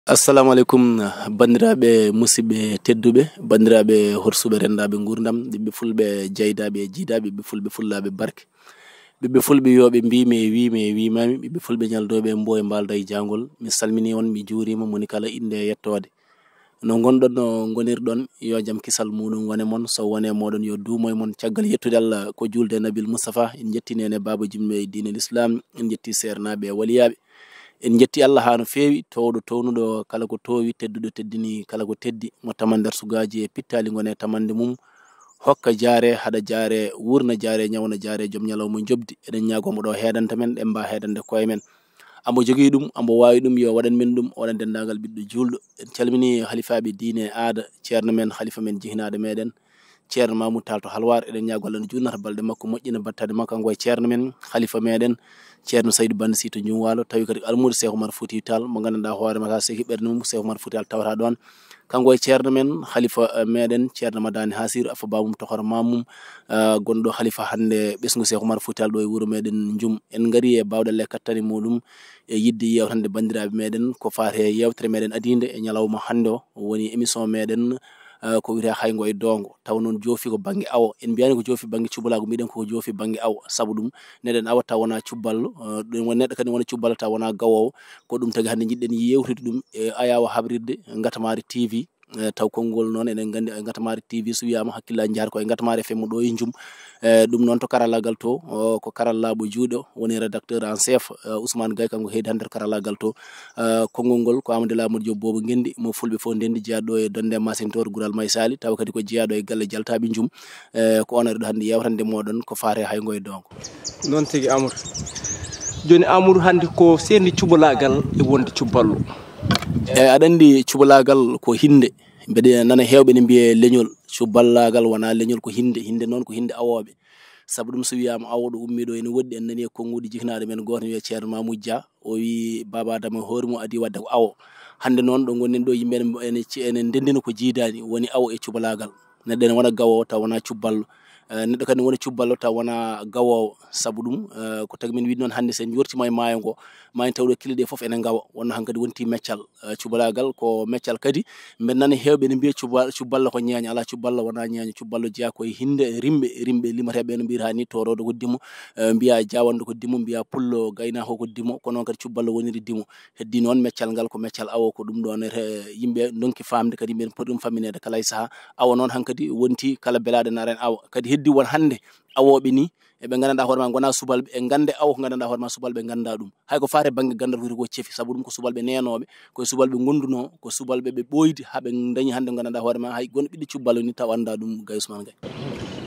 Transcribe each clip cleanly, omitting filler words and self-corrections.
Assalamu alaikum bandiraɓe musidɓe tedduɓe bandiraɓe horsuɓe rendaɓe gurdam ɓiɓɓe fulɓe jeydaɓe jiidaɓe ɓiɓɓe fulɓe fullaɓe barke ɓiɓɓe fulɓe yoɓe mbimi e wimi e wimami ɓiɓɓe fulɓe ñaldoɓe mbo e mbalda e jangol mi salmini on mi juurima moni kala inde e yettode no gonɗon no gonirɗon yo jaam kisal muɗum wone moon so wone moɗon yo duumo e moon caggal yettude Allah ko julde nabil Moustapha en jettini en e baba jimɓe e diine l'islam en jetti sernaɓe e waliyaɓe en jetti Allah ha no fewi towɗo townuɗo kala ko towi tedduɗo teddini kala ko teddi mo taman nder sugaji e pittali gone tamande mum hokka jaare haɗa jaare wurna jaare ñawna jaare joom ñalawma jobdi eɗen ñagomo ɗo heɗanta men ɗen mba heɗande koye men ambo jogui ɗum ambo wawi ɗum yo waɗan men ɗum oɗon dendagal ɓiɗɗo julɗo en calmini halifaɓe diine aada ceerno men halifa men jihinaɗo meɗen ceerno Mamoudou Tall to halwar eɗen ñaago Allah no jurnata balɗe makko moƴƴina battade makko kanko e ceerno men halifa meɗen ceerno Saydou Bande Sy to Jumwalo tawi kadi almudo Cheikh Oumar Fouti Tall mo gandanɗa hoorema sa seki ɓerde mum Cheikh Oumar Fouti Tall tawata ɗon kanko e ceerno men halifa meɗen ceerno Madani Hasir afa bamum tohora mamum gonɗo halifa hande ɓesgu Cheikh Oumar Fouti Tall ɗo e wuuro meɗen Jum en gari e bawɗal e kattani muɗum e yidde yewtande bandiraɓe meɗen ko fate yewtere meɗen adide e ñalawma hande o woni émission meɗen ko wiyete HAYNGO e DONGO taw noon joofi ko banggue awo en mbiyani ko joofi banggue cubbalago mbiɗen koko joofi banggue awo saabu ɗum neɗen awa taw wona cubballo ɗum won neɗɗo kadi wona cubballo taw wona gawowo ko ɗum tagui hande jiɗɗen yewtude ɗum e ayawa habrirde Ngatamaare TV taw konngol noon eɗen gandi Ngatamaare TV so wiyama hakkillaji jahata koye Ngatamaare FM ɗo e Jum ɗum noon to karallagal to ko karallaɓo juuɗe woni rédacteur en chef Ousmane Gaye kanko heedi hande to karallagal to konngol ngol ko Amadel Amadou Diop Bobo gendi mo fulɓe fof ndendi jeeyaɗo e donde masintor Goural Maysali tawa kadi ko jeeyaɗo e galle jaltaɓe Jum ko on ariɗo hande yewtande moɗon ko faate HAYNGO e DONGO noon tigui Amadou joni Amadou hande ko sendi cuɓalagal e wonde cubballo aɗa andi cuɓalagal ko hinde mbeɗa nana hewɓe ne mbiye leñol cuballagal wona leñol ko hinde noon ko hinde awoɓe saabu ɗum so wiyama awo ɗo ummiɗo ene woɗɗi en nani e konguɗi jihnaɗo men goto wiye ceerno Mamoudou Dia o wi baba Adama hoore mum adi wadde ko awo hande noon ɗo gonɗen ɗo yimɓe ene ndendina ko jiidani woni awo e cubalaagal neɗɗo ene wona gawowo taw wona cubballo neɗɗo kadi wona cubballo taw wona gawowo saabu ɗum ko tagui min wiɗi noon hande sen jortima e maayo ngo ma en tawɗo kille ɗe foof ene gawa wonno hankkadi wonti meccal cubalagal ko meccal kadi mbeɗa nana hewɓe ne mbiya cuballo ko ñeeño ala cuballo wona ñeeño cuballo jeeya koye hinde rimɓe limateɓe no mbiyata ni torodo ko dimo mbiya jawando ko dimo mbiya pullo gaynako ko dimo ko noon kadi cuballo woniri dimo heddi noon meccal ngal ko meccal awo ko ɗum ɗon yimɓe donki famde kadi yimɓe poɗi ɗum famminede kala e saaha awa noon hankkadi wonti kala belaɗo naren awa kadi heddi won hande awoɓe ni eɓe gandanɗa hoore ma gona subalɓe e gande awo ko gandanɗa hoore ma subalɓe ganda ɗum hay ko fate banggue gandal wiyete ko ceefi saabu ɗum ko subalɓe nenoɓe koye subalɓe gonduno ko subalɓe ɓe ɓoydi haaɓe dañi hande gandanɗa hoore ma hay gonɗo ɓiɗɗo cubballo ni taw anda ɗum Gaye Ousmane Gaye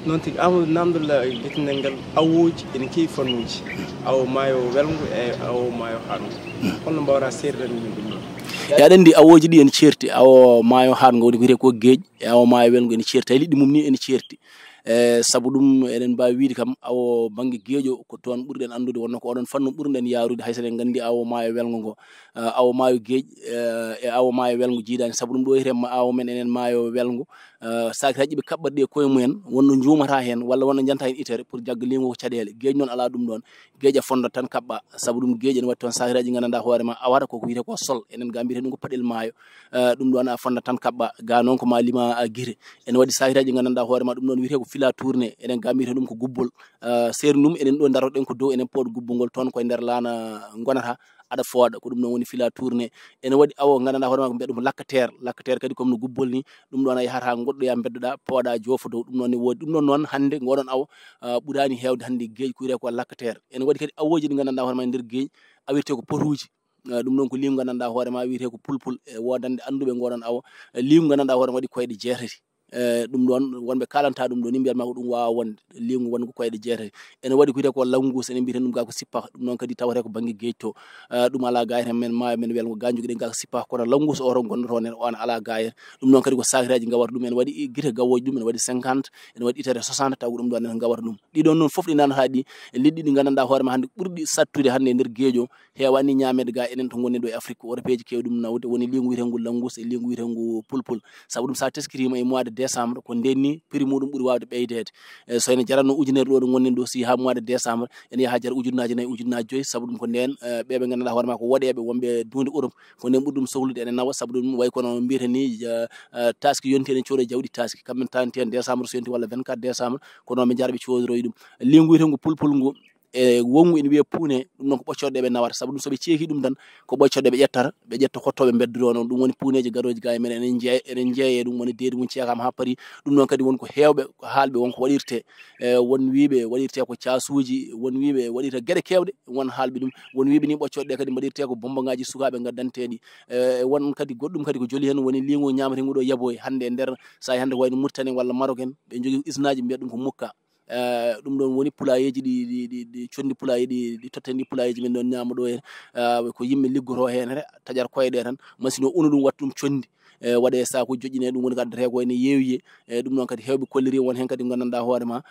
noon tigui Amadou namdallah guetinel ngal awoji ene keewi fannuji awo maayo welgo e awo maayo hango holno mbawra seeɗan min ɗum noon aɗa andi awoji ɗi ene certi awo maayo hango woni wiyete ko gueeƴ e awo maayo welgo ene certi hay liɗɗi mum ni ene certi saabu ɗum eɗen mbawi wiide kam awo banggue gueeƴo ko toon ɓurɗen andude wonno ko oɗon fannu ɓurɗen yarude hay saɗen gandi awo maayo welgo ngo awo maayo gueeƴ e awo maayo welgo jiidani saabu ɗum ɗo hite awo men enen maayo welgo sakiraji ɓe kaɓɓat ɗi e koye mumen wonno jumata hen walla wonno janta hen itere pour jaggalingo ko caɗele gueeƴ noon ala ɗum ɗon gueeƴa fondat tan kaɓɓa saabu ɗum gueeƴ ene waɗi toon sakiraji gandanɗa hoore ma a waɗa koko wiyete ko sol enen ga mbiyeten ɗum ko paɗel maayo ɗum ɗon a fondat tan kaɓɓa ga noon ko ma lima guite ene waɗi sakiraji gandanɗa hoore ma ɗum ɗon wiyete ko fila tourné enen ga mbiyeten ɗum ko gubbol seeri ɗum enen ɗo daroɗen ko dow enen pooɗ gubbol ngol toon koye nder laana gonata aɗa fooɗa ko ɗum ɗon woni fila tourné ene waɗi awo gandanɗa hoore ma ko mbiyata ɗum lactaire kadi comme no gubbol ni ɗum ɗon a yahata goɗɗoya beddoɗa pooɗa joofa dow ɗum ɗon ne woodi ɗum ɗon noon hande ngoɗon awo ɓuurani hewde hande gueeƴ ko wiyete ko lactaire ene waɗi kadi awoji ɗi gandanɗa hoore ma e nder gueeƴ a wiyete ko potuji ɗum ɗon ko limu gandanɗa hoore ma wiyete ko pulpul e wodande anduɓe ngoɗon awo limu gandanɗa hoore ma waɗi koyɗe jeetati ɗum ɗon wonɓe kalanta ɗum ɗo ni mbiyatma ko ɗum wawa wonde lingu wonde ko koyɗe jeetati ene waɗi ko wiyete ko langous enen mbiyeten ɗum ga ko sippa ɗum noon kadi tawate ko banggue gueeƴ to ɗum ala gayre men maayo men welgo ga joguiɗen ga ko sippa kono langous o to gonnoto nen on ala gayre ɗum noon kadi ko sakiraji gawata ɗum ene waɗi guite gawoji ɗum ene waɗi 50 ene waɗi itere 60 taw ko ɗum ɗon ene gawata ɗum ɗiɗon noon foof ɗi nanata ɗi liɗɗi ɗi gandanɗa hoore ma hande ɓurɗi sattude hande e nder gueeƴo hewani ñamede ga enen to gonnen ɗo e Afrique Europe ji kewɗi ɗum nawde woni lingu wiyetegu langous e lingu wiyetegu pulpul saabu ɗum sa teskirima e mois de décembre ko ndenni prix muɗum ɓuuri wawde ɓeydede so ene jaranno ujunere ɗo ɗo gonnen ɗo si ha mois de décembre ene yaha jara ujunnaji 4 ujunnaji 5 saabu ɗum ko nden ɓeɓe ganduɗa hoorema ko woɗeɓe wonɓe dunde Europe ko nden ɓuuri ɗum sohlude ene nawa saabu ɗum way kono mbiyeten ni taski yonti enen coodo jawɗi taski kamɓe tanti en décembre so yonti walla 24 décembre kono ɓe jara ɓe codoroy ɗum lingu wiyeten ko pulpul ngu e wongu ene wiye puune ɗum noon ko ɓoccoɗe ɓe nawata saabu ɗum soɓe ceeki ɗum tan ko ɓoccoɗe ɓe ƴettata ɓe ƴetta hottoɓe bedduɗo noon ɗum woni puuneji garoji ga e men enen jeeye ɗum woni deedi mum ceekama ha paari ɗum noon kadi wonko hewɓe ko haalɓe wonko waɗirte won wiɓe waɗirte ko casuji won wiɓe waɗirte gueɗe kewɗe won haalɓe ɗum won wiɓe ni ɓoccoɗe kadi mbaɗirte ko bomba ngaji sukaɓe gaddanteɗi won kadi goɗɗum kadi ko joli hen woni lingu ñamata ngu ɗo yaboy hande e nder sa hande ko wayno Mauritanie walla Maroc en ɓe jogui usinaji mbiya ɗum ko mukka ɗum ɗon woni pulayeji ɗi condi pulaye ɗi totten ɗi pulayeji men ɗon ñama ɗo hen ko yimɓe liggoto hen re taƴat koyeɗe tan machine o una ɗum watta ɗum condi waɗe sako joƴƴine ɗum woni ko addete ko ene yewiye ɗum noon kadi hewɓe kolliri won hen kadi gandanɗa hoorema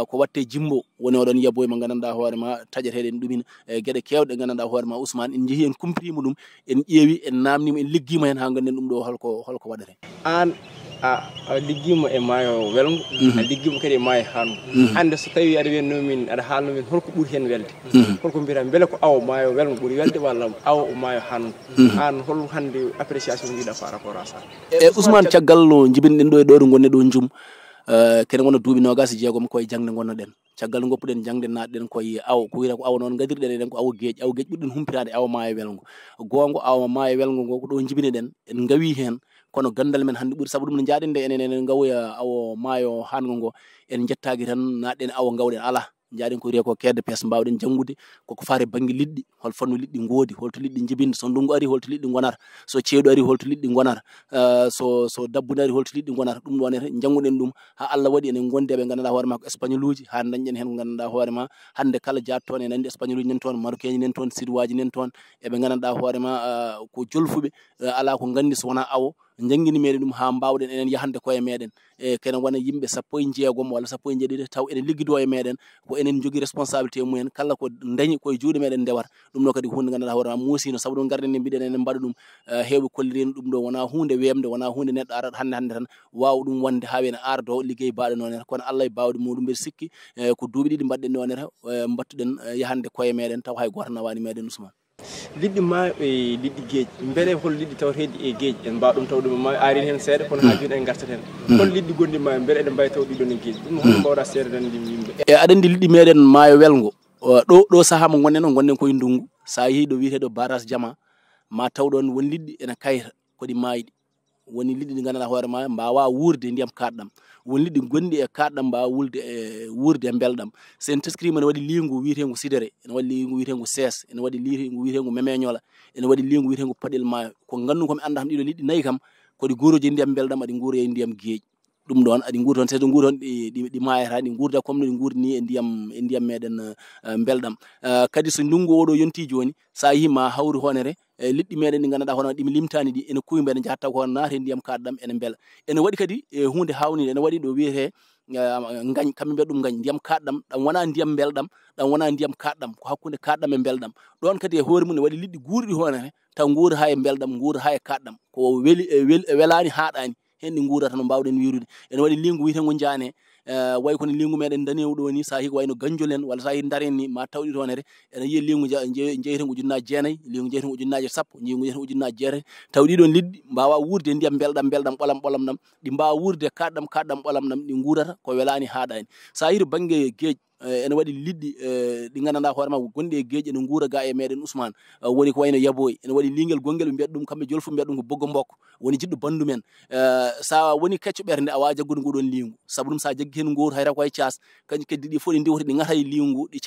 ko watte jimbo woni oɗon yaboy mo gandanɗa hoorema taƴeteɗe en ɗumina gueɗe kewɗe gandanɗa hoorema Ousmane en jeehi en kumprima ɗum en ƴeewi en namnima en liggima hen ha ganden ɗum ɗo holko waɗete an a liggima e maayo welgo a liggima kadi e maayo hango hande so tawi aɗa wiyanno min aɗa haalno min holko ɓuuri hen welde holko mbiyata beele ko awa maayo welgo ɓuuri welde walla awa o maayo hango an hol hande appréciation jiiɗa par rapport à ça e Ousmane caggal no jibinɗen ɗo e ɗo gonne ɗo jum kene wona duuɓi nogas jeegom koye jangde gonnoɗen caggal goppuɗen jangde natɗen koye aw ko wiyata ko awa noon gadirɗen eɗen ko awa gueeƴi ɓurɗen humpitade awa maayo welgo gongo awa maayo welgo ngo ko ɗo jibiniɗen en gawi hen kono gandal men hande ɓuuri saabu ɗum no jaaɗen nde enen gawoya awo maayo hango ngo en jettaki tan natɗen awa gawɗen ala jaaɗen ko wiye ko kedde pes mbawɗen janggude koko faare banggue liɗɗi hol fanno liɗɗi goodi holto liɗɗi jibinde so ndungu ari holto liɗɗi gonata so ceeɗu ari holto liɗɗi gonata so dabbude ari holto liɗɗi gonata ɗum ɗon ete jangguɗen ɗum ha Allah waɗi enen gondeɓe ganduɗa hoorema ko espagnol uji ha dañƴen hen ko ganduɗa hoorema hande kala jatto toon en andi espagnol uji nen toon marocain nen toon sidowaji nen toon eɓe ganduɗa hoorema ko jolfuɓe ala ko gandi so wona awo jangguini meɗen ɗum ha mbawɗen enen yahande koye meɗen kene wona yimɓe 16 walla 17 taw enen ligguido e meɗen ko enen jogui responsabilité mumen kala ko dañi koye juuɗe meɗen ndewata ɗum ɗo kadi hunde ganduɗa hoorema muusino saabu ɗum garden nde mbiɗen enen mbaɗa ɗum hewɓe kollirino ɗum ɗo wona hunde wemde wona hunde neɗɗo arata hande tan wawa ɗum wonde ha wene ardo ligguey baɗo noon kono Allah e bawde muɗum mbiɗa sikki ko duuɓi ɗiɗi mbaɗɗen ɗo neta mbattuɗen yahande koye meɗen taw hay goto nawani meɗen Ousmane liɗɗi maayo e liɗɗi gueeƴi beele hol liɗɗi tawateɗi e gueeƴi en mbawa ɗum tawɗum maayo arin hen seeɗa kono ha joni en gartat hen hol liɗɗi gonɗi maayo beele eɗen mbawi taw ɗiɗon e gueeƴi ɗum hono mbawɗa seedadande yimɓe e aɗa andi liɗɗi meɗen maayo welgo ɗo saaha mo gonnen o gonnen koye ndungu sa yeehi ɗo wiyeteɗo barrage jama ma taw ɗon won liɗɗi ene kayta koɗi maayɗi woni liɗɗi ɗi ganduɗa hoorema mbawa wurde ndiyam kaɗɗam won liɗɗi gonɗi e kaɗɗam mbawa wurde e belɗam sen teskrima ene waɗi lingu wiyetengo sidere ene waɗi lingu wiyetengo sees ene waɗi lingu wiyetengo memeñola ene waɗi lingu wiyetengo paɗel maayo ko gandu komi anda kam ɗiɗo liɗɗi nayyi kam koɗi guuroje ndiyam belɗam aɗi guuro e ndiyam gueeƴi ɗum ɗon aɗi guuri toon seeɗa guuri toon ɗi mayata ɗi guurda comme no ɗi guurni e ndiyam meɗen belɗam kadi so ndungu oɗo yonti joni sa yeehi ma hawri honere liɗɗi meɗen ɗi ganduɗa hono ɗimi limtani ɗi ene kuwi mbeɗa jahatta ko naate ndiyam kaɗɗam ene beela ene waɗi kadi hunde hawnide ene waɗi ɗo wiyete gañ kamɓe mbiyata ɗum gañ ndiyam kaɗɗam ɗam wona ndiyam belɗam ɗam wona ndiyam kaɗɗam ko hakkude kaɗɗam e belɗam ɗon kadi e hoore mum ne waɗi liɗɗi guurɗi honere taw guura ha e belɗam guura ha e kaɗɗam ko welani haɗani hen ɗi guurata no mbawɗen wirude ene waɗi lingu wiyetengo jaane way kono lingu meɗen danewo ɗo ni sa hi ko wayno ganjol en walla sa hi daren ni ma tawɗi toonere ene yiiya lingu jeeyeten ujunnaje 9 lingu jeeyeten ujunnaje 10 lingu jeeyeten ujunnaje 9 taw ɗiɗon liɗɗi mbawa wurde ndiyam belɗam ɓolam ɗam ɗi mbawa wurde kaɗɗam ɓolam ɗam ɗi guurata ko welani haɗani sa yi to banggue gueeƴi ene waɗi liɗɗi ɗi gandanɗa hoorema gonɗi e gueeƴi ene guura ga e meɗen Ousmane woni ko wayno yaboy ene waɗi linguel gonguel ɓe mbiyata ɗum kamɓe jolfu mbiyata ɗum ko boggo mbokko woni jiɗɗo bandu men sa woni kecco ɓerde a wawa jaggude ngoɗon lingu saabu ɗum sa jaggi hen goto hayra koye Thias kañƴi kadi ɗi fof ɗi diwta ɗi gata e lingu ɗi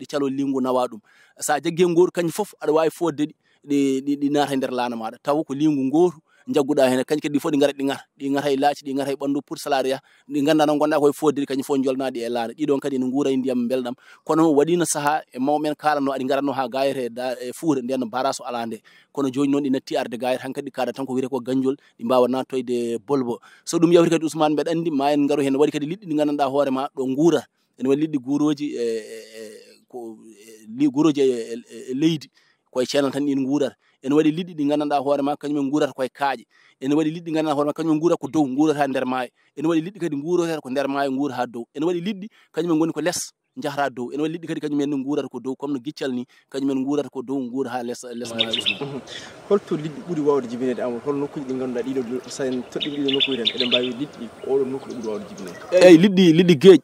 calo lingu nawa ɗum sa jaggi hen goto kañƴi foof aɗa wawi fodde ɗi naata e nder lana maɗa taw ko lingu goto jagguɗa hen kañƴi kadi ɗi fof ɗi garat ɗi gata e laaci ɗi gata e ɓandu pour salariat ɗi ganduɗa noon gonɗa koye fodde kañƴi fof jolnaɗi e laana ɗiɗon kadi ene guura e ndiyam belɗam kono waɗino saaha e mawɓe men kalano aɗi garatno ha gayete e Fouta nden no barage o ala nde kono joni noon ɗi natti arde gayete hankkadi ɗi kaɗat tan ko wiyete ko ganjol ɗi mbawa nattoyde bolbo so ɗum yawti kadi Ousmane mbeɗa andi ma en garu hen waɗi kadi liɗɗi ɗi gandanɗa hoorema ɗo guura ene waɗi liɗɗi guuroji guuroji e leydi koye channel tan ɗin guurata ene waɗi liɗɗi ɗi gandanɗa hoore ma kañumen guurata koye kaaƴe ene waɗi liɗɗi gandanɗa hoore ma kañumen guurata ko dow guurata nder maayo ene waɗi liɗɗi kadi guurata ko nder maayo guura ha dow ene waɗi liɗɗi kañumen goni ko less jahata dow ene waɗi liɗɗi kadi kañumen ne guurata ko dow comme no giccal ni kañumen guurata ko dow guura ha less maayo holto liɗɗi ɓuuri wawde jibinede Amadou hol nokkuji ɗi ganduɗa ɗiɗo sen toɗɗi ɗiɗo nokkuji tan eɗen mbawi liɗɗi oɗo nokku ɗo ɓuuri wawde jibinede eyyi liɗɗi gueeƴ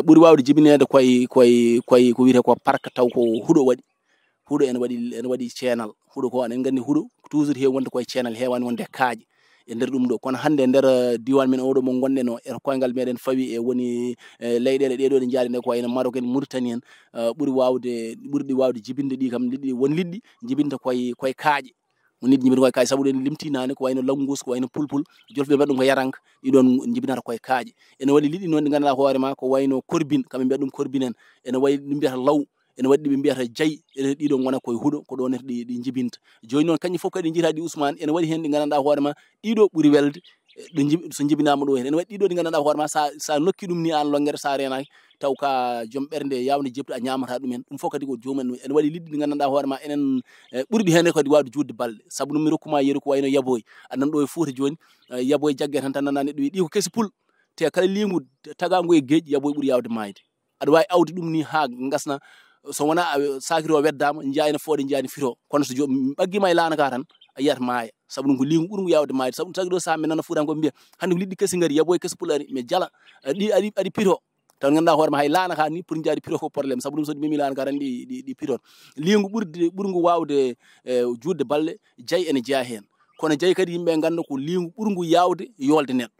ɓuuri wawde jibinede koye ko wiyete ko parque taw ko huuɗo waɗi huuɗo ene waɗi ceenal huuɗo ko anen gandi huuɗo toujours heewi wonde koye ceenal heewani wonde kaaƴe e nder ɗum ɗo kono hannde e nder diwan men oɗo mo gonɗen o e koyngal meɗen fawi e woni leyɗele ɗeɗo ɗe jaari nde ko wayno Maroc en Mauritanie en ɓuuri ɗi wawde jibinde ɗi kam liɗɗi won liɗɗi jibinta koye kaaƴe woni liɗɗi jibinta koye kaaƴe saabu ɗen limtinani ko wayno langous ko wayno pulpul jolfuɓe mbiya ɗum ko yaranka ɗiɗon jibinata koye kaaƴe ene waɗi liɗɗi noon ɗi ganduɗa hoore ma ko wayno korbine kamɓe mbiyata ɗum korbine en ene wayi ɗi mbiyata law ene waɗi ɗiɓe mbiyata jayi ene ɗiɗon gona koye huuɗo ko ɗon ɗi jibinta joni noon kañƴi fof kadi jiita ɗi Ousmane ene waɗi hen ɗi gandanɗa hoore ma ɗiɗo ɓuuri welde so jibinama ɗo hen ene waɗi ɗiɗo ɗi gandanɗa hoore ma sa nokki ɗum ni an longere sa renaki taw ka joom ɓernde yawde jebtude a ñamata ɗumen ɗum fof kadi ko jomumen ene waɗi liɗɗi ɗi gandanɗa hoore ma enen ɓuurɗi hen kadi wawde judde balɗe saabu ɗum mi rokkuma yeru ko wayno yaboy anan ɗo e Fouta joni yaboy jaggue tan nana neɗɗo wi ɗi ko keesi pul te kala lingu tagago e gueeƴi yaboy ɓuuri yawde mayde aɗa wawi awde ɗum ni ha gasna so wona sakiri o weddama jayna fooɗe jani firo kono so ɓaggima e laana ka tan a yiyata maaya saabu ɗum ko lingu ɓuurgu yawde maayde saabu tagi ɗo saaha mi nana Foutan ko mbiya hande ko liɗɗi kesi gari yaboy kesi pul ari mais jala aɗi piro taw ganduɗa hoore ma hay laana ka ni pour jaadi piro ko probléme saabu ɗum so ɗi memi laana ka tan ɗi piron lingu ɓuurgu wawde judde balɗe jayi ene jeeya hen kono jayi kadi yimɓe ganda ko lingu ɓuurgu yawde yolde neɗɗo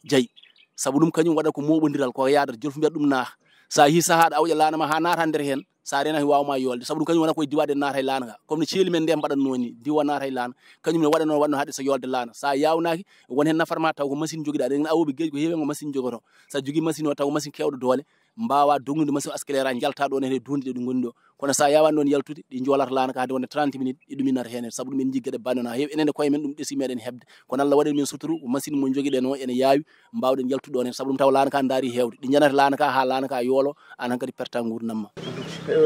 jayi saabu ɗum kañum waɗa ko moɓodiral ko yadata jolfu mbiyata ɗum naata sa yi sahaɗa awƴa laana ma ha naata nder hen sa renaki wawma yolde saabu ɗum kañum wona koye diwade naata e laana ka comme no ceeli men nde mbaɗatno ni diwa naata e laana kañum ne waɗano haɗe so yolde laana sa yawnaki won hen nafar ma taw ko machine joguiɗa ɗen awoɓe gueeƴi ko heewi ko machine jogoto sa jogui machine o taw ko machine kewɗo doole mbawa dognude machine accélérant jalta ɗon hen e dunde ɗe ɗi goni ɗo kono sa yawani ɗon yaltude ɗi jolata laana ka hade wonde 30 minutes ɗi ɗuminata hen saabu ɗum en jiggueɗe bandana heewi enen koye men ɗum ɗeesi meɗen hebde kono Allah waɗi men suturu machine mo joguiɗen o ene yawi mbawɗen yaltude ɗon hen saabu ɗum taw laana ka daari hewde ɗi janata laana ka ha laana ka yoolo an han kadi perta gurdam ma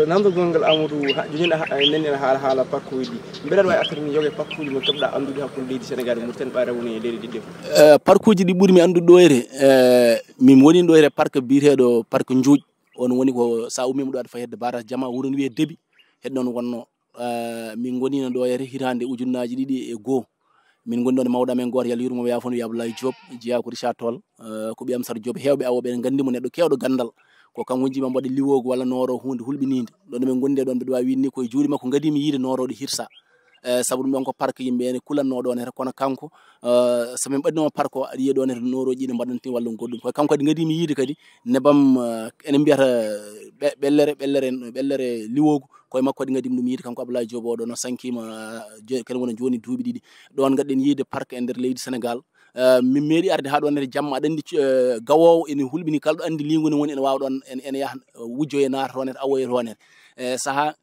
namdogol ngal Amadou joni nenen haala parcours ɗi mbeɗa wawi artiri min jogue parcours ji mo keɓɗa andude hakkude leydi Sénégal e Mauritanie ɓaara woni e leydi ɗiɗɗi parcours ji ɗi ɓuurmi andude ɗo here min woni ɗo here parc biyeteɗo parc Njuuƴ on woni ko sa ummima ɗo aɗa fayi hedde barage jama wuuro no wiye deebi hedɗon wonno min gonino ɗo here hitande ujunnaji 2 min goni ɗon e mawɗam en goto yalla yurmo yafono wiye Abdoulaye Diop jeeya ko Richard Toll ko ɓiyam Sara Diop hewɓe awoɓe en gandimo neɗɗo kewɗo gandal ko kam wonjima mbaɗa liwogo walla nooro hunde hulɓinide ɗon min gonde ɗon mbiɗa wawi winni koye juuɗe makko gadimi yiide nooroɗo hirsa saabu ɗum ɗon ko parc yimɓe ene kulanno ɗon here kono kanko somin ɓaɗinoma parc o aɗa yiya ɗon here noroji ɗi mbaɗantin walla goɗɗum koye kanko kadi gadimi yiide kadi nebam ene mbiyata ɓellere liwogo koye makko kadi gadimi ɗum yiide kanko Abdoulaye Diop oɗo no sankima kene wona joni duuɓi ɗiɗi ɗon gaɗɗen yiide parc e nder leydi Sénégal min meeɗi arde ha ɗon nder jamma aɗa andi gawowo ene hulɓini kala ɗo andi lingu ne woni ene wawa ɗon ene yaaha wujjoye naata toon awoye toon saaha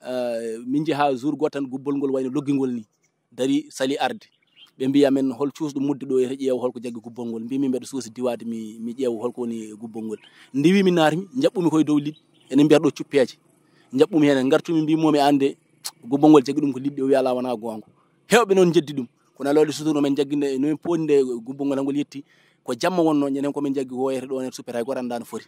min jeeha jour goto tan gubbol ngol wayno loggingol ni dari sali arde ɓe mbiya men hol cuusɗo mudde ɗo e ƴeewa holko jaggi gubbol ngol mbimi mbeɗa suusi diwade mi ƴeewa holko woni gubbol ngol ndiwi mi naatimi jaɓɓumi koye dow liɗɗi ene mbiyata ɗo cuppeje jaɓɓumi hen gartumi mbimomi ande gubbol ngol jaggi ɗum ko liɗɗi o wi ala wona gonga hewɓe noon jeddi ɗum kono alawde suturu men jagginde nomin poonide gubbol ngol hangol yetti ko jamma wonno ñanden komin jaggi hoyere ɗon e suppete hay goto anda no foti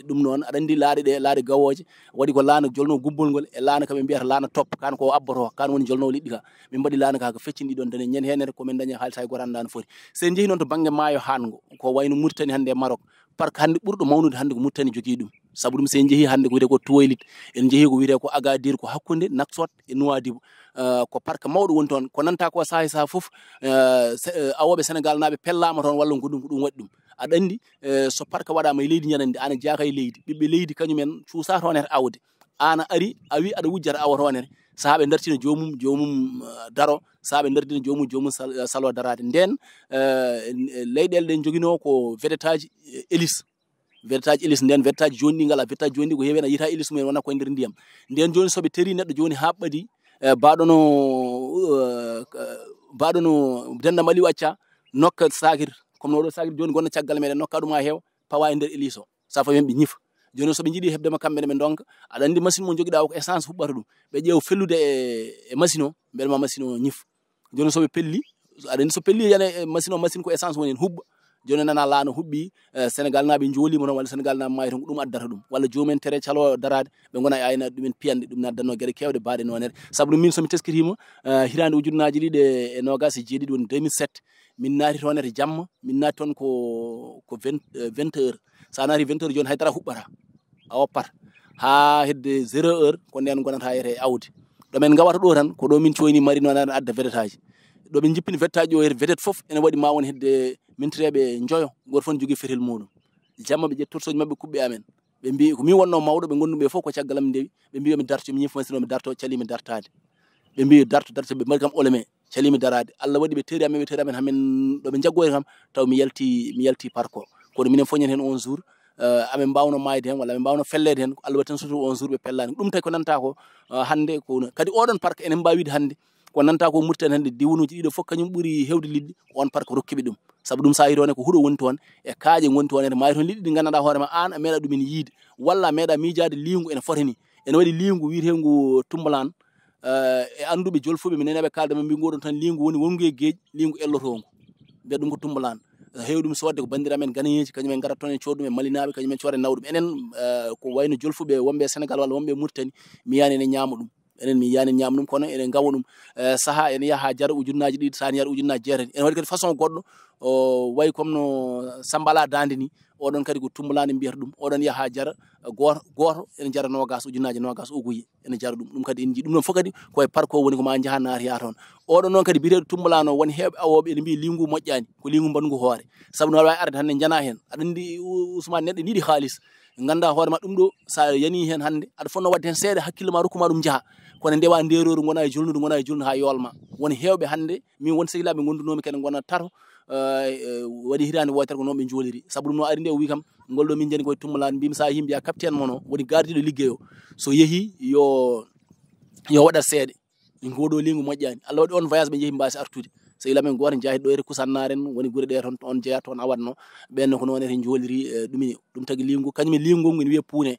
ɗum noon aɗa andi laaɗe gawoje waɗi ko laana jolno gubbol ngol e laana ka ɓe mbiyata laana top kan ko abboto kan woni jolnowo liɗɗi ka min mbaɗi laana ka ko feccini ɗon dane ñande henere komin dañi haalis hay goto anda no foti sen jeehi noon to banggue maayo hango ko wayno Mauritanie hande e Maroc parc hande ɓurɗo mawnude hande ko Mauritanie jogui ɗum saabu ɗum sen jeehi hande ko wiyete ko Toilit en jeehi ko wiyete ko Agadir ko hakkude Nouakchott e Nouadhibou ko parc mawɗo woni toon ko nanta ko saaha e saaha foof awoɓe Sénégal naɓe pellama toon walla ko ɗum waɗi ɗum aɗa andi so parc waɗama e leydi ñanandi ana jaaka e leydi ɓiɓɓe leydi kañumen cuusa toon hen awde ana ari a wi aɗa wujjata awa toon hen saahaɓe dartina jomum daro saahaɓe dartina jomum salo darade nden leyɗele ɗen joguino ko vedetaji hélice nden vedetaji joni ɗi ngala vedetaji joni ɗi ko heewi a yita hélice mumen wona koye nder ndiyam nden joni soɓe teeri neɗɗo joni ha ɓaadi baɗono dendam Aliou Acca nokka sakir comme no oɗo sakir joni gonno caggal meɗen nokka ɗum ha heewa pawa e nder hélice o sa fawi hen ɓe ñifa joni so ɓe jiiɗi hebdema kamɓene ɓe donka aɗa andi machine mo joguiɗa o ko essence huɓɓata ɗum ɓe ƴeew fellude e machine o beelma machine o ñif joni soɓe pelli aɗa andi so pelli yane machine ko essence woni hen huɓɓa joni nana laano huɓɓi Sénégal naɓe jolima noon walla Sénégal naɓe maayi ton ko ɗum addata ɗum walla jomumen tere calo darade ɓe gona e ayna ɗumen piyande ɗum naddanno gueɗe kewɗe baaɗe nonere saabu ɗum min somi teskitima hitande ujunnaji ɗiɗi e nogas e jeeɗiɗi woni 2007 min naati toon ete jamma min naati toon ko 20 heures sa naati 20 heures joni haydara huɓɓata a woppata ha hedde 0 heure ko nden gonata yete awde ɗomin gawata ɗo tan ko ɗo min coyni mari noon aɗa adda vedette aji ɗo ɓe jippini vedette aji o hedde vedette foof ene waɗi ma won hedde mintireɓe joyo goto fof ne jogui fetel muɗum jamma ɓe ƴetti torsoji mabɓe kuɓɓe amen ɓe mbi ko min wonno mawɗo ɓe gonduɓe fof ko caggalam ndewi ɓe mbi yomi darto mi ñif machine o mi darto calimi dartade ɓe mbi darto ɓe mbaɗi kam oleme calimi darade Allah waɗi ɓe teeri amen hamin ɗoɓe jaggoyde kam taw mi yalti parcours kono minen foñen hen on jour amen mbawno mayde hen walla amen mbawno fellede hen Allah waɗi tan surtout on jour ɓe pellani ɗum tawi ko nanta ko hande ko kadi oɗon parc enen mbawi wide hande ko nanta ko Mauritanie hande diwanuji ɗiɗo fof kañum ɓuuri hewde liɗɗi on parc rokkiɓe ɗum saabu ɗum sa yitone ko huuɗo woni toon e kaaƴe goni toon ene maayi toon liɗɗi ɗi gandanɗa hoorema an a meeɗa ɗumen yiide walla a meeɗa miijade liingu ene fotani ene waɗi liingu wiyetengu tumbalan e anduɓe jolfuɓe mi neneɓe kalde mbi ngoɗon tan liingu woni wongu e gueeƴi liingu ellotongu mbiya ɗum ko tumbalan heewi ɗum sodde ko bandiramen ganeyeji kañumen garat toon en coodɗum e malinaɓe kañumen coore nawɗum enen ko wayno jolfuɓe wonɓe Sénégal walla wonɓe Mauritanie mi yani ene ñaama ɗum enen mi yani ñaama ɗum kono enen gawa ɗum saaha ene yaaha jara ujunnaji ɗiɗi sani yara ujunnaji jeetati ene waɗi kadi façon goɗɗo way comme no sambala dande ni oɗon kadi ko tumbalande mbiyata ɗum oɗon yaaha jara goto ene jara nogas ujunnaji nogas uguyi ene jara ɗum kadi en jii ɗum ɗon fof kadi koye parcours woni koma jaaha naati ya toon oɗon noon kadi biteɗo tumbalano woni heɓɓe awoɓe ene mbi lingu moƴƴani ko lingu mbangu hoore saabu no wawi arde hande jana hen aɗa andi Ousmane neɗɗo niiɗi haalis ganda hoorema ɗum ɗo sa yani hen hande aɗa fonno wadde hen seeɗa hakkille ma rokkuma ɗum jaaha kono ndewa nderoru gona e julnude ha yolma woni hewɓe hande min won sehilaɓe gondunomi kadi gona tato waɗi hitande wotere ko noon ɓe joliri saabu ɗum no ari nde o wi kam ngol ɗo min jani koye tumbalani mbimi sa yimɓe ya capitaine mono woni gardiɗo ligguey o so yeehi yo waɗat seeɗe ngoɗo lingu moƴƴani Allah waɗi on voyage ɓe jeehi mbasi artude sehilamen goto jaahi ɗo ere kusannaren woni guure ɗe toon on jeeya toon awatno ɓenne ko noon ete joliri ɗum tagui lingu kañum e lingu ngol ene wiiye puune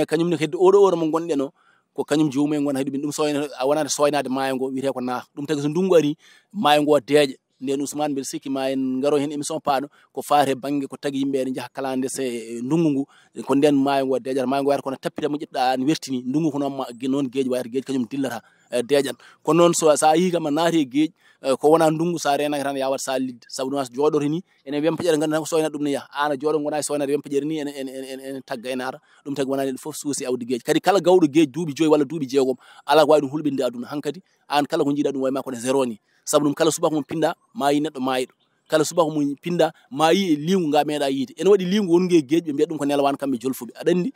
kañum ne hedde oɗo oɗo mo gonɗen o ko kañum jomumen gon hayɗumen ɗum soyna a wonade soynade maayo ngo wiyete ko naaka ɗum tagui so ndungu ari maayo ngo deeƴa nden Ousmane mbeɗa sikki ma en garo hen émission paaɗo ko faate banggue ko tagui yimɓe ene jaaha kalande se ndungu ngu ko nden maayo ngo deeƴata maayo ngo wayata kono tappita mo ƴetɗa an wertini ndungu ko noon gueeƴi wayata gueeƴi kañum dillata deeƴan kono noon sa yi kam a naati e gueeƴi ko wona ndungu sa renaki tan yawat salidde saabu ɗum jooɗoto ni enen wempaƴere ganduɗa ko soynata ɗum ne yaaha an a jooɗo gona e soynade wempaƴere ni ene tagga ene ara ɗum tagui wona neɗɗo foof suusi awdi gueeƴi kadi kala gawɗo gueeƴi duuɓi 5 walla duuɓi 6 ala ko wawi ɗum hulɓinde aduna hankkadi an kala ko jiiɗa ɗum wayma kono zéro ni saabu ɗum kala subaka mum pinɗa ma yi neɗɗo mayiɗo kala subaka mum pinɗa ma yi e lingu nga meeɗa yiide ene waɗi lingu wongu e gueeƴi ɓe mbiyat ɗum ko nelawan kamɓe jolfuɓe aɗa andi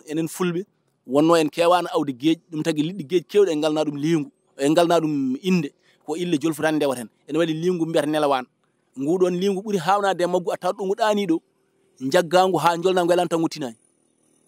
enen fulɓe wonno en kewano awde gueeƴi ɗum tagui liɗɗi gueeƴi kewɗe en galna ɗum lingu en galna ɗum inde ko ille jolfu tan ndewaten ene waɗi lingu mbiyata nelawan nguɗon lingu ɓuuri hawnade e maggu a tawat ɗo ngu ɗaniɗo jaggangu ha jolnagu e laana taw ngu tinani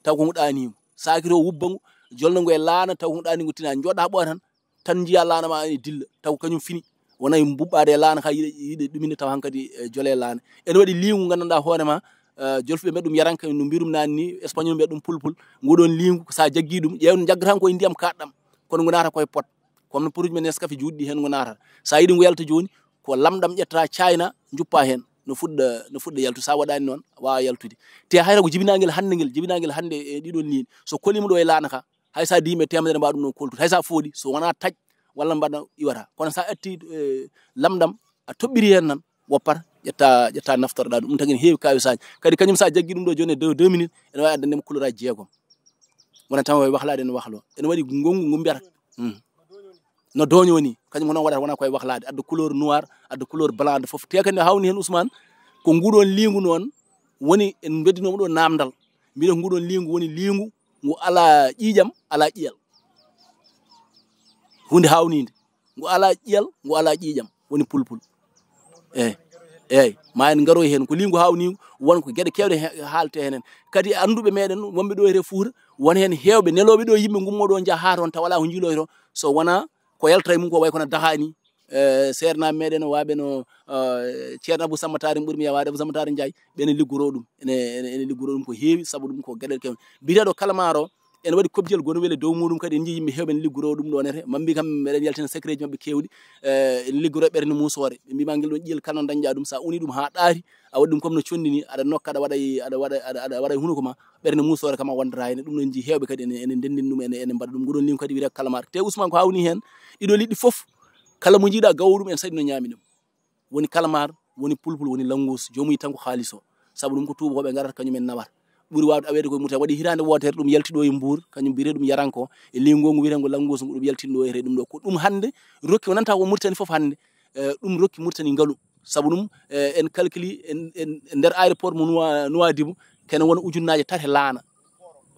taw ko ngu ɗanigu sakito wubbangu jolnagu e laana taw ko ngu ɗani ngu tinani joɗɗa ha ɓoya tan jiya laana ma ene dilla taw kañum fini wona buɓɓade e laana ka yiɗe ɗuminde taw hankkadi jole laana ene waɗi lingu gandanɗa hoorema jolfuɓe mbiyat ɗum yaranka no mbirum nani ni espagnol mbiyat ɗum pulpul nguɗon lingu sa jaggi ɗum ƴeew jaggata koye ndiyam kaɗɗam kono ngu naata koye pot comme produit men Nescafé juuɗɗi hen ngu naata sa yiɗi ngu yalta joni ko lamɗam ƴetta cayna juppa hen no fuɗɗa yaltu sa waɗani noon wawa yaltude te hayta ko jibinaguel hande e ɗiɗon liini so kolima ɗo e laana ka hay sa diime temedere mbaɗa ɗum noon koltude hay sa fooɗi so wona taj walla mbaɗa iwata kono sa atti lamɗam a toɓɓiri hen nan woppata ƴetta naftorɗa ɗum tagui ne heewi kawisaji kadi kañum sa jaggi ɗum ɗo joni e 2 minutes ene wawi addandema couleur aji 6 wona tan wawi wahlade ene wahlo ene waɗi gongu ngu mbiyata no doño ni kañum ko noon waɗata wona koye wahlade adda couleur noir adda couleur blanc de foof te kadi hawni hen Ousmane ko nguɗon lingu noon woni en beddinomo ɗo namdal mbiɗa nguɗon lingu woni lingu ngu ala ƴiƴam ala ƴiyal hunde hawnide ngu ala ƴiyal ngu ala ƴiƴam woni pulpul eyyi ma en garoy hen ko lingu hawnigu wonko gueɗe kewɗe haalte hen kadi anduɓe meɗen wonɓe ɗo ete Fouta won hen hewɓe neloɓe ɗo yimɓe gummoɗo jaaha ha toon taw wala ko jiiloy toon so wona ko yaltata e mum ko way kono dahani serna meɗen waɓe no ceerno abou sammatari ɓuurmi yawade abou sammatari ndiaye ɓene liggoro ɗum ene liggoro ɗum ko heewi saabu ɗum ko gueɗel kew biteɗo kalamaro ene waɗi kobjel gono wele dow muɗum kadi en jii yimɓe hewɓe ene liggoro ɗum ɗo nete mambi kam meɗen yaltina secret ji mabɓe kewɗi ene liggoro ɓerde musore ɓe mbima guel ɗon ƴiyel kala no dañƴa ɗum sa uni ɗum ha ɗaari a waɗi ɗum comme no condini aɗa nokka aɗa waɗa hunuko ma ɓerde musore kam a wondata hene ɗum ɗon jii hewɓe kadi ene ndendin ɗum ene mbaɗa ɗum goɗon lim kadi wiyete kalamar te Ousmane ko hawni hen ɗiɗo liɗɗi foof kala mo jiiɗa gawo ɗum en saɗi no ñaami ɗum woni kalamar woni pulpul woni langous jomuyi tan ko haalis o saabu ɗum ko tubakoɓe garata kañumen nawata ɓuuri wawde awede koye murtan waɗi hitande wotere ɗum yaltiɗo e Mbour kañum mbiyete ɗum yaranko e lingongu wiyetengo langous ɗum yaltinɗo e ɗum ɗo ko ɗum hande rokki wonanta ko Mauritanie foof hande ɗum rokki Mauritanie ngaalu saabu ɗum en calculi en nder aéroport mo Nouadhibou kene wona ujunnaje tati laana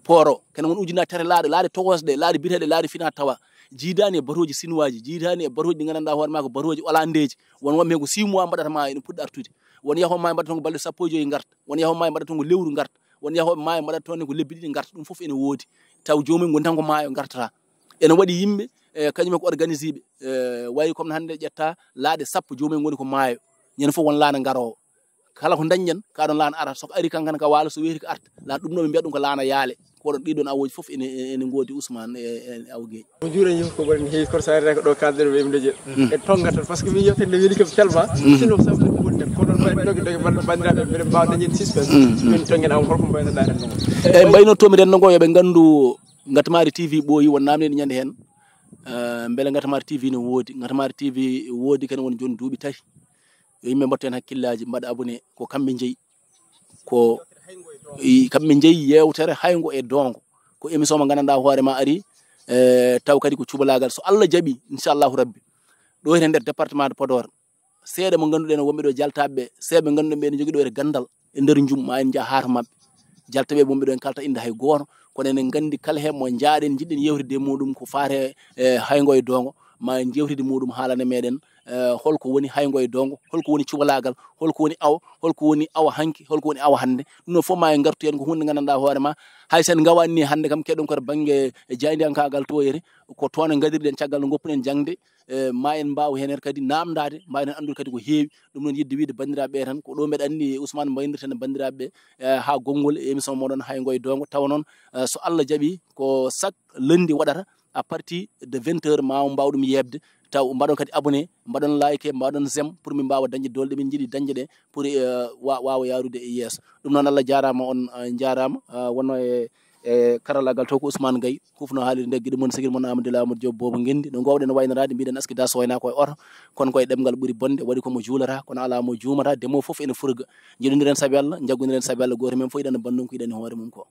poro kene won ujunnaje tati laaɗe tokosɗe laaɗe biteɗe laaɗe fina tawa jiidani e batoji sinuaji jiidani e batoji ɗi gandanɗa hoore ma ko batoji olandeji won wonɓe ko 6 mois mbaɗata ma ene puɗɗi artude won yahoɓe ma mbaɗata ton ko balɗe sappo e joyyi garta won yahoɓe ma mbaɗata ton ko lewru garta won yahoɓe ma mbaɗata toon ko lebbi ɗiɗi garta ɗum foof ene woodi taw jomumen goni tan ko maayo gartata ene waɗi yimɓe kañumen ko organise ɓe wayi comme hande ƴetta laaɗe sappo jomumen goni ko maayo ñande foof won laana garowo kala ko dañƴen kaɗon laana arata soko ari kankane ka waalo so weeti ko arta laana ɗum ɗo ɓe mbiyata ɗum ko laana yaale koɗon ɗiɗon awoji foof ene goodi Ousmane e Awgueji mo juurani yimɓe ko ɓuri heewi koto sa arreta ko ɗo kalden wemdeje e tongata par ce que min yewtede weeli kam tellement sino sabu ko woni nden koɗon mbaɗi dogi bandiraɓe mbiɗen mbawa dañide suspense min tongen am holko mbaynoɗa renndo ngo eyyi mbaynotomi renndo ngo yoɓe gandu Ngatamaare TV ɓooyi won namnede ñande hen beele Ngatamaare TV ne woodi Ngatamaare TV woodi kene woni joni duuɓi tati yo yimɓe mbatto hen hakkillaji mbaɗa abonné ko kamɓe jeeyi ko kamɓe jeeyi yewtere haygo e dongo ko émission mo gandanɗa hoore ma ari taw kadi ko cuɓalagal so Allah jaaɓi inchallahu rabbi ɗo hen nder département de Podor seeɗa mo ganduɗen wonɓe ɗo jaltaɓeɓe seeɗa ɓe ganduɗen ɓe ne jogui ɗo e gandal e nder jum ma en jaa haata mabɓe jaltaɓe wonɓe ɗo en kalta inde hay goto kono enen gandi kala hen mo jaaɗen jiɗɗen yewtide muɗum ko faate haygo e dongo ma en jewtide muɗum haalana meɗen holko woni haygo e dongo holko woni cuɓalagal holko woni holko woni awa hanki holko woni awa hande ɗum ɗon foof ma en gartu hen ko hunde gandanɗa hoore ma hay sen gawanni hande kam keɗon koto banggue jaydiyankagal toyere ko toon gadirɗen caggal no goppuɗen jangde ma en mbawa hen kadi namdade mbawen andude kadi ko heewi ɗum noon yidde wiide bandiraɓe tan ko ɗo mbeɗa andi Ousmane mbaynirten bandiraɓe ha gongol émission moɗon haygo e dongo tawa noon so Allah jaaɓi ko chaque lundi waɗata à partir de 20h ma mbaw ɗum yebde taw mbaɗon kadi abonné mbaɗon like mbaɗon j'aime pour min mbawa dañde dolɗe min jiiɗi dañde ɗe pour wawa yarude e yesso ɗum noon Allah jarama on jarama wonno e karallagal to ko Ousmane Gaye hufno haalirde nde guiɗo moon seguir moon Amadel Amadou Diop Bobo Guendi no gowɗen waynorade mbiɗen askida so wayna koye oto kono koye ɗemgal ɓuuri bonde waɗi komo juulata kono ala mo juumata demo foof ene furga jiɗodiren saabi Allah jaggodiren saabi Allah goto men fof yiɗano bandum ko yiɗani hoore mum ko